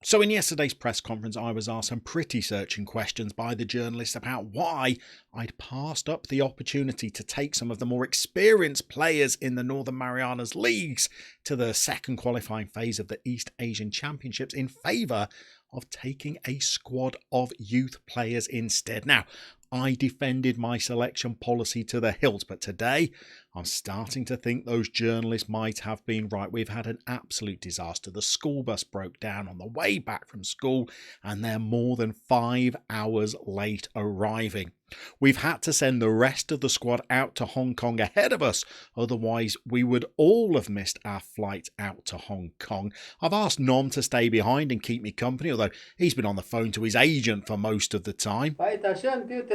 So in yesterday's press conference, I was asked some pretty searching questions by the journalist about why I'd passed up the opportunity to take some of the more experienced players in the Northern Marianas leagues to the second qualifying phase of the East Asian Championships in favour of taking a squad of youth players instead. Now, I defended my selection policy to the hilt, but today I'm starting to think those journalists might have been right. We've had an absolute disaster. The school bus broke down on the way back from school, and they're more than 5 hours late arriving. We've had to send the rest of the squad out to Hong Kong ahead of us, otherwise we would all have missed our flight out to Hong Kong. I've asked Nom to stay behind and keep me company, although he's been on the phone to his agent for most of the time. Yeah,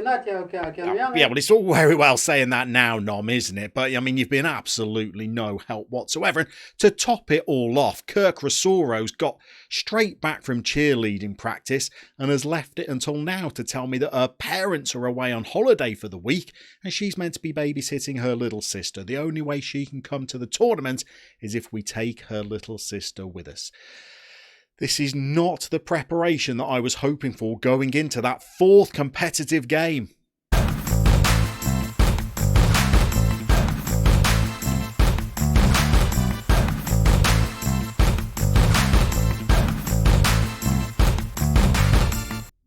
well, it's all very well saying that now, Nom, isn't it? But, I mean, you've been absolutely no help whatsoever. And to top it all off, Kirk Rosoro's got straight back from cheerleading practice and has left it until now to tell me that her parents are away on holiday for the week and she's meant to be babysitting her little sister. The only way she can come to the tournament is if we take her little sister with us. This is not the preparation that I was hoping for going into that fourth competitive game.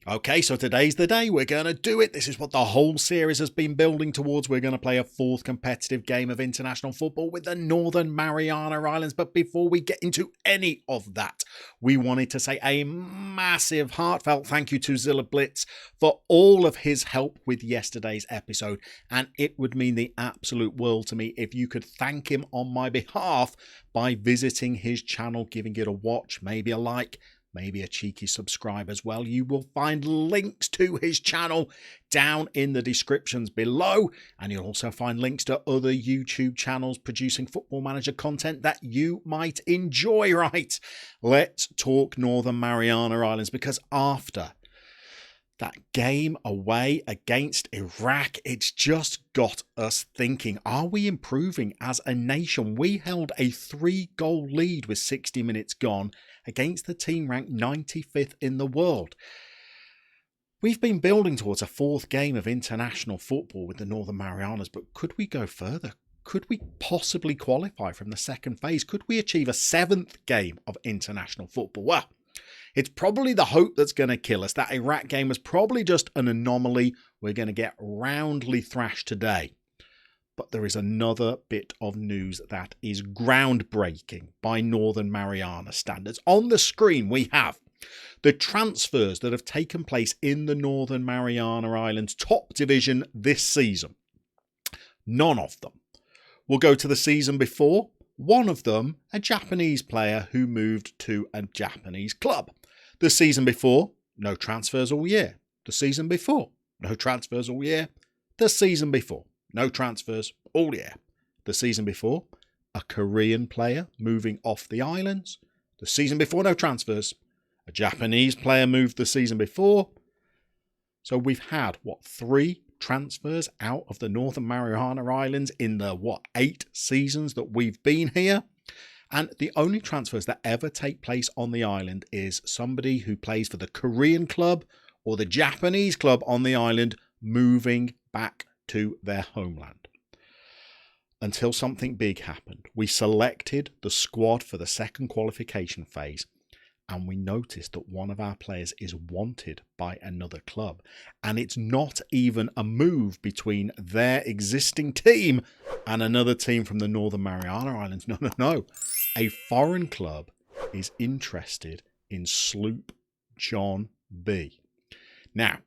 Okay, so today's the day. We're going to do it. This is what the whole series has been building towards. We're going to play a fourth competitive game of international football with the Northern Mariana Islands. But before we get into any of that, we wanted to say a massive heartfelt thank you to Zilla Blitz for all of his help with yesterday's episode. And it would mean the absolute world to me if you could thank him on my behalf by visiting his channel, giving it a watch, maybe a like, maybe a cheeky subscribe as well. You will find links to his channel down in the descriptions below, and you'll also find links to other YouTube channels producing Football Manager content that you might enjoy. Right, let's talk Northern Mariana Islands, because after that game away against Iraq, it's just got us thinking, are we improving as a nation? We held a 3-goal lead with 60 minutes gone against the team ranked 95th in the world. We've been building towards a fourth game of international football with the Northern Marianas, but could we go further? Could we possibly qualify from the second phase? Could we achieve a 7th game of international football? Well, it's probably the hope that's going to kill us. That Iraq game was probably just an anomaly. We're going to get roundly thrashed today. But there is another bit of news that is groundbreaking by Northern Mariana standards. On the screen we have the transfers that have taken place in the Northern Mariana Islands top division this season. None of them will go to the season before. One of them, a Japanese player who moved to a Japanese club. The season before, no transfers all year. The season before, no transfers all year. The season before, no transfers all year. The season before, a Korean player moving off the islands. The season before, no transfers. A Japanese player moved the season before. So we've had, 3 transfers out of the Northern Mariana Islands in the, 8 seasons that we've been here? And the only transfers that ever take place on the island is somebody who plays for the Korean club or the Japanese club on the island moving back to their homeland. Until something big happened. We selected the squad for the second qualification phase, and we noticed that one of our players is wanted by another club. And it's not even a move between their existing team and another team from the Northern Mariana Islands. No. A foreign club is interested in Sloop John B. Now,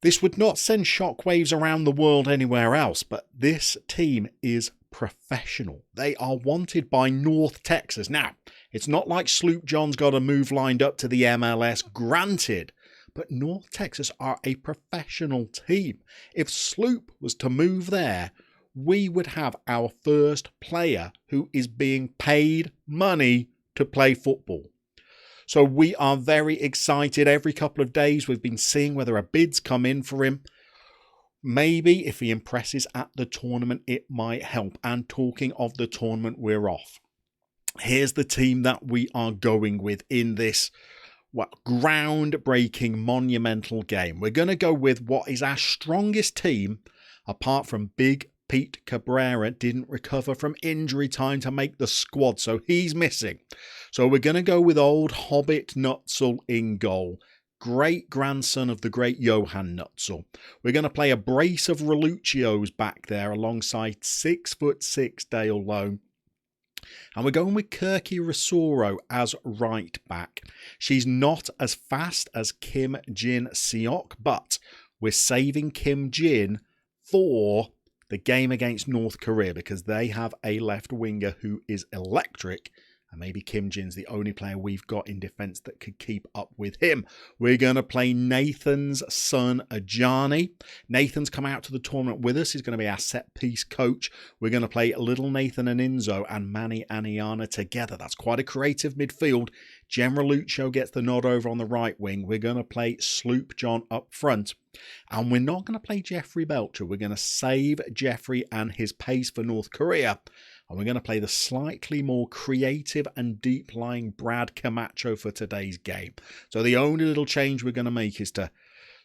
this would not send shockwaves around the world anywhere else, but this team is professional. They are wanted by North Texas. Now, it's not like Sloop John's got a move lined up to the MLS, granted, but North Texas are a professional team. If Sloop was to move there, we would have our first player who is being paid money to play football. So we are very excited. Every couple of days we've been seeing whether a bid's come in for him. Maybe if he impresses at the tournament, it might help. And talking of the tournament, we're off. Here's the team that we are going with in this groundbreaking, monumental game. We're going to go with what is our strongest team, apart from Big Pete Cabrera didn't recover from injury time to make the squad, so he's missing. So we're going to go with old Hobbit Nutzel in goal, great grandson of the great Johan Nutzel. We're going to play a brace of Reluccios back there alongside 6'6" Dale Loam. And we're going with Kirky Rosoro as right back. She's not as fast as Kim Jin Seok, but we're saving Kim Jin for the game against North Korea because they have a left winger who is electric. And maybe Kim Jin's the only player we've got in defence that could keep up with him. We're going to play Nathan's son, Ajani. Nathan's come out to the tournament with us. He's going to be our set-piece coach. We're going to play Little Nathan and Inzo and Manny Aniana together. That's quite a creative midfield. Jem Reluccio gets the nod over on the right wing. We're going to play Sloop John up front. And we're not going to play Jeffrey Belcher. We're going to save Jeffrey and his pace for North Korea. And we're going to play the slightly more creative and deep-lying Brad Camacho for today's game. So the only little change we're going to make is to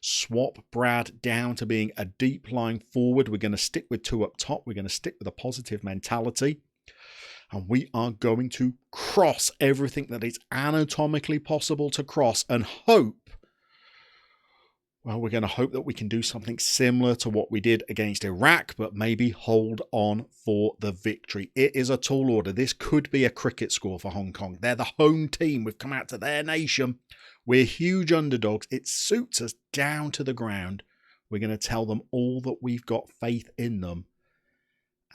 swap Brad down to being a deep-lying forward. We're going to stick with two up top. We're going to stick with a positive mentality. And we are going to cross everything that is anatomically possible to cross and hope. Well, we're going to hope that we can do something similar to what we did against Iraq, but maybe hold on for the victory. It is a tall order. This could be a cricket score for Hong Kong. They're the home team. We've come out to their nation. We're huge underdogs. It suits us down to the ground. We're going to tell them all that we've got faith in them.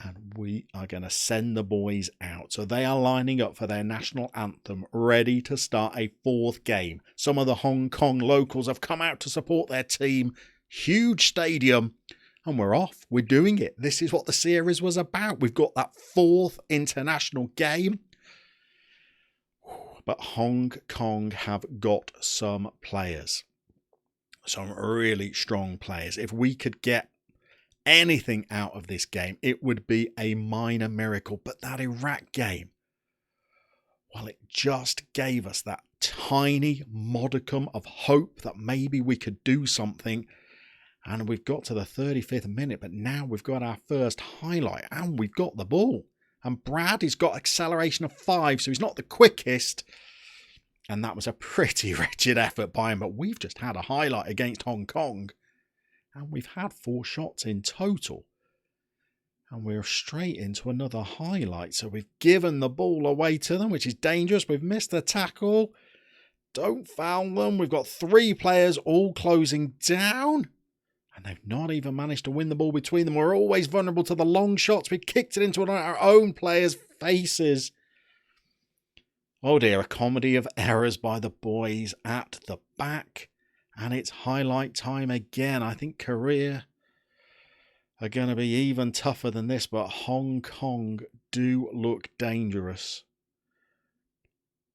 And we are going to send the boys out. So they are lining up for their national anthem, ready to start a fourth game. Some of the Hong Kong locals have come out to support their team. Huge stadium. And we're off. We're doing it. This is what the series was about. We've got that fourth international game. But Hong Kong have got some players. Some really strong players. If we could get anything out of this game, it would be a minor miracle. But that Iraq game, well, it just gave us that tiny modicum of hope that maybe we could do something. And we've got to the 35th minute, but now we've got our first highlight and we've got the ball. And Brad has got acceleration of 5, so he's not the quickest. And that was a pretty wretched effort by him, but we've just had a highlight against Hong Kong. And we've had 4 shots in total. And we're straight into another highlight. So we've given the ball away to them, which is dangerous. We've missed the tackle. Don't foul them. We've got 3 players all closing down. And they've not even managed to win the ball between them. We're always vulnerable to the long shots. We kicked it into our own players' faces. Oh dear, a comedy of errors by the boys at the back. And it's highlight time again. I think Korea are going to be even tougher than this, but Hong Kong do look dangerous.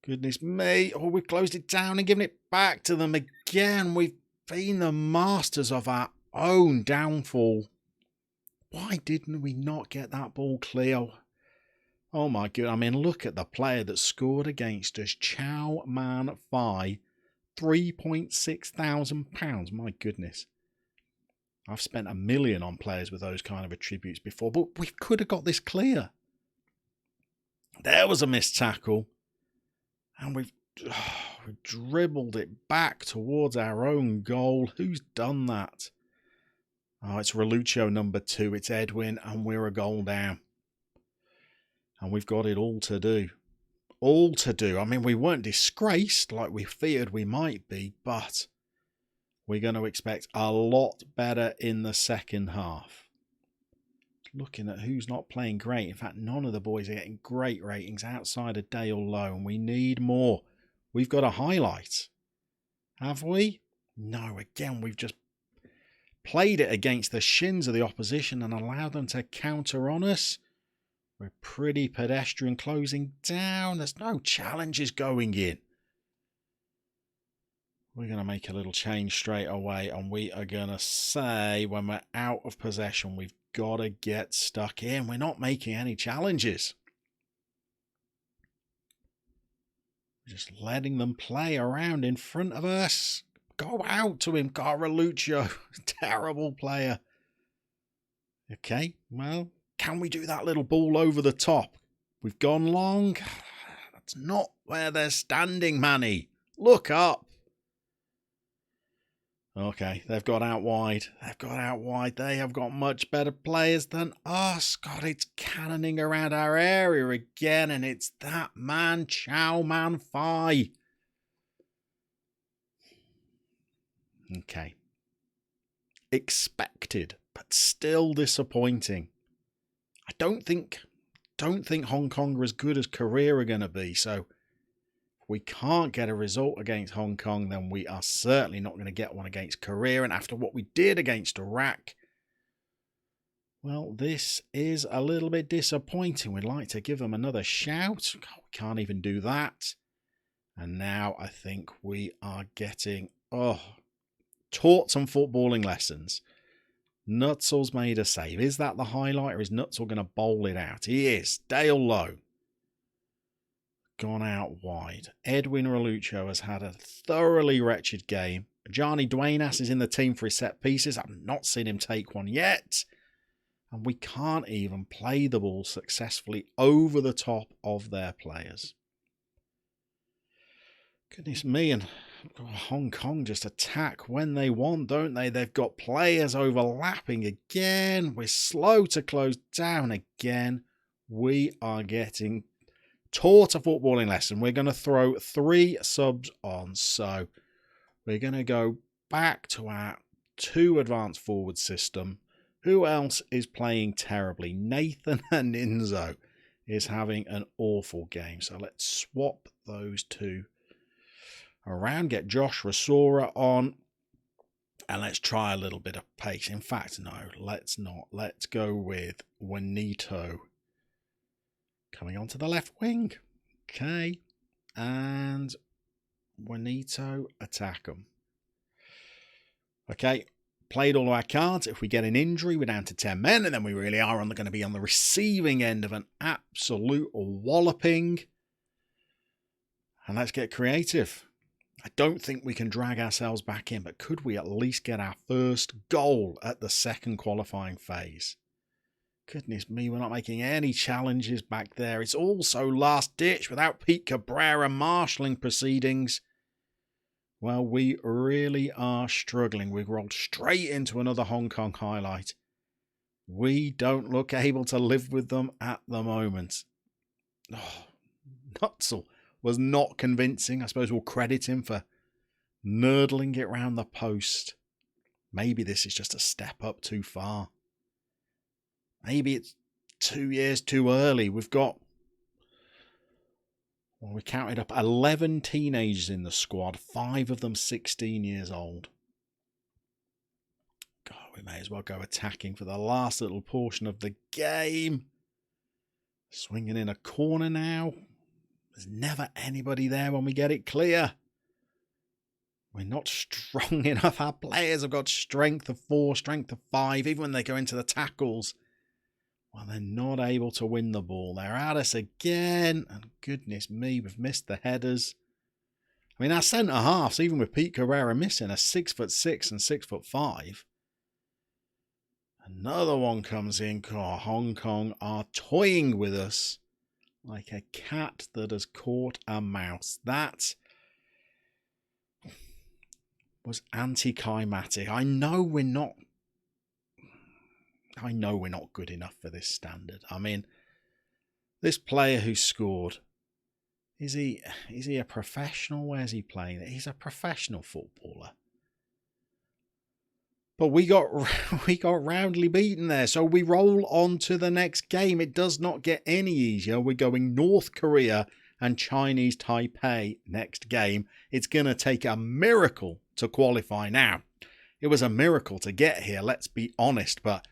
Goodness me. Oh, we've closed it down and given it back to them again. We've been the masters of our own downfall. Why didn't we not get that ball clear? Oh my God. I mean, look at the player that scored against us. Chow Man Fai. £3,600. My goodness. I've spent $1 million on players with those kind of attributes before, but we could have got this clear. There was a missed tackle. And we've dribbled it back towards our own goal. Who's done that? Oh, it's Reluccio number 2. It's Edwin, and we're a goal down. And we've got it all to do. All to do. I mean, we weren't disgraced like we feared we might be, but we're going to expect a lot better in the second half. Looking at who's not playing great. In fact, none of the boys are getting great ratings outside of Dale Lowe, and we need more. We've got a highlight. Have we? No, again, we've just played it against the shins of the opposition and allowed them to counter on us. We're pretty pedestrian, closing down. There's no challenges going in. We're going to make a little change straight away, and we are going to say when we're out of possession, we've got to get stuck in. We're not making any challenges. Just letting them play around in front of us. Go out to him, Carluccio. Terrible player. Okay, well, can we do that little ball over the top? We've gone long. That's not where they're standing, Manny. Look up. Okay, they've got out wide. They have got much better players than us. God, it's cannoning around our area again, and it's that man, Chow Man Fai. Okay. Expected, but still disappointing. I don't think Hong Kong are as good as Korea are going to be, so if we can't get a result against Hong Kong, then we are certainly not going to get one against Korea. And after what we did against Iraq, well, this is a little bit disappointing. We'd like to give them another shout. We can't even do that. And now I think we are getting, taught some footballing lessons. Nutzel's made a save. Is that the highlight, or is Nutzel going to bowl it out? He is. Dale Lowe. Gone out wide. Edwin Raluccio has had a thoroughly wretched game. Johnny Duenas is in the team for his set pieces. I've not seen him take one yet. And we can't even play the ball successfully over the top of their players. Goodness me, and Hong Kong just attack when they want, don't they? They've got players overlapping again. We're slow to close down again. We are getting taught a footballing lesson. We're going to throw 3 subs on. So we're going to go back to our 2 advanced forward system. Who else is playing terribly? Nathan Aninzo is having an awful game. So let's swap those 2 around. Get Josh Rasora on. And let's try a little bit of pace. In fact, no, let's not. Let's go with Juanito coming onto the left wing. Okay. And Juanito attack them. Okay. Played all of our cards. If we get an injury, we're down to 10 men. And then we really are going to be on the receiving end of an absolute walloping. And let's get creative. I don't think we can drag ourselves back in, but could we at least get our first goal at the second qualifying phase? Goodness me, we're not making any challenges back there. It's also last ditch without Pete Cabrera marshalling proceedings. Well, we really are struggling. We've rolled straight into another Hong Kong highlight. We don't look able to live with them at the moment. Nutzel was not convincing. I suppose we'll credit him for nurdling it round the post. Maybe this is just a step up too far. Maybe it's 2 years too early. We counted up 11 teenagers in the squad, 5 of them 16 years old. God, we may as well go attacking for the last little portion of the game. Swinging in a corner now. There's never anybody there when we get it clear. We're not strong enough. Our players have got strength of 4, strength of 5, even when they go into the tackles. Well, they're not able to win the ball. They're at us again. And goodness me, we've missed the headers. I mean, our centre-halves, even with Pete Carrera missing, are 6'6" and 6'5". Another one comes in. God, Hong Kong are toying with us like a cat that has caught a mouse. That was anticlimactic. I know we're not good enough for this standard. I mean, this player who scored, is he a professional? Where's he playing? He's a professional footballer. But we got roundly beaten there. So we roll on to the next game. It does not get any easier. We're going North Korea and Chinese Taipei next game. It's going to take a miracle to qualify now. It was a miracle to get here, let's be honest, but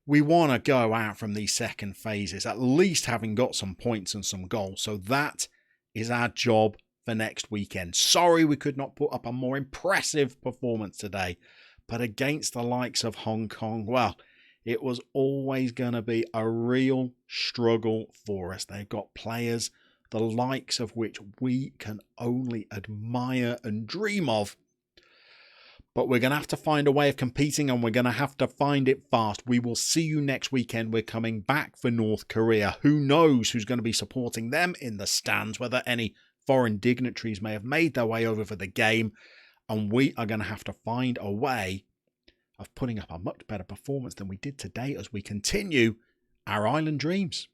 we want to go out from these second phases, at least having got some points and some goals. So that is our job for next weekend. Sorry we could not put up a more impressive performance today, but against the likes of Hong Kong, well, it was always going to be a real struggle for us. They've got players the likes of which we can only admire and dream of. But we're going to have to find a way of competing, and we're going to have to find it fast. We will see you next weekend. We're coming back for North Korea. Who knows who's going to be supporting them in the stands, whether any foreign dignitaries may have made their way over for the game. And we are going to have to find a way of putting up a much better performance than we did today as we continue our island dreams.